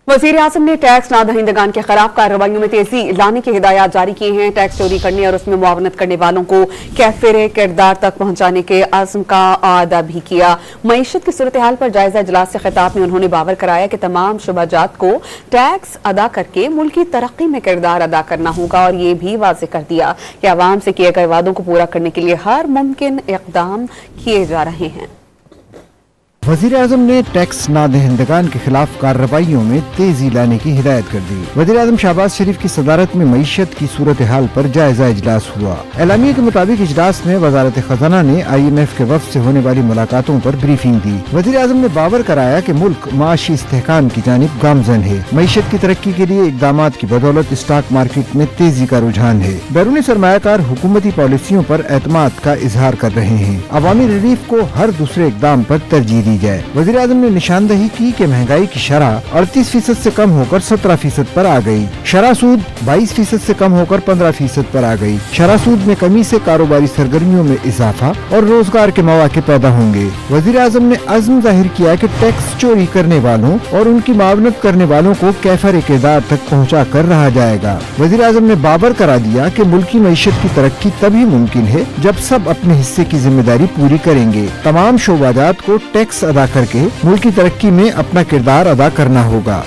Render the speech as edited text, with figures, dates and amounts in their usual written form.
वज़ीर-ए-आज़म ने टैक्स नादहिंदगान के खिलाफ कार्रवाइयों में तेजी लाने की हिदायत जारी की हैं। टैक्स चोरी करने और उसमें मुआवनत करने वालों को कैफिर किरदार तक पहुंचाने के अज़्म का आदा भी किया। मईशत की सूरत हाल पर जायजा इजलास से खिताब में उन्होंने बावर कराया कि तमाम शुबाजात को टैक्स अदा करके मुल्की तरक्की में किरदार अदा करना होगा और ये भी वाज़ेह कर दिया कि अवाम से किए गए वादों को पूरा करने के लिए हर मुमकिन इक़दाम किए जा रहे हैं। वज़ीर-ए-आज़म ने टैक्स नादहिंदगान के खिलाफ कार्रवाइयों में तेजी लाने की हिदायत कर दी। वज़ीर-ए-आज़म शहबाज शरीफ की सदारत में मईशत की सूरत हाल पर जायजा इजलास हुआ। एलामिया के मुताबिक इजलास में वजारत खजाना ने IMF के वफ़द से होने वाली मुलाकातों पर ब्रीफिंग दी। वज़ीर-ए-आज़म ने बावर कराया कि मुल्क माशी इस्तेहकाम की जानिब गामजन है। मईशत की तरक्की के लिए इक़दामात की बदौलत स्टॉक मार्केट में तेजी का रुझान है। बैरूनी सरमायाकार हुकूमती पॉलिसियों पर एतमाद का इजहार कर रहे हैं। अवामी रिलीफ को हर दूसरे इक़दाम पर तरजीह दी जाए। वज़ीर-ए-आज़म ने निशानदही की कि महंगाई की शरह 38% से कम होकर 17% पर आ गई। शरह सूद 22% से कम होकर 15% पर आ गई। शरह सूद में कमी से कारोबारी सरगर्मियों में इजाफा और रोजगार के मौके पैदा होंगे। वज़ीर-ए-आज़म ने अज़्म जाहिर किया कि टैक्स चोरी करने वालों और उनकी मुआवनत करने वालों को कैफिर किरदार तक पहुँचा कर रहा जाएगा। वज़ीर-ए-आज़म ने बावर करा दिया कि मुल्की मईशत की तरक्की तभी मुमकिन है जब सब अपने हिस्से की जिम्मेदारी पूरी करेंगे। तमाम शोबाजात को टैक्स अदा करके मुल्की तरक्की में अपना किरदार अदा करना होगा।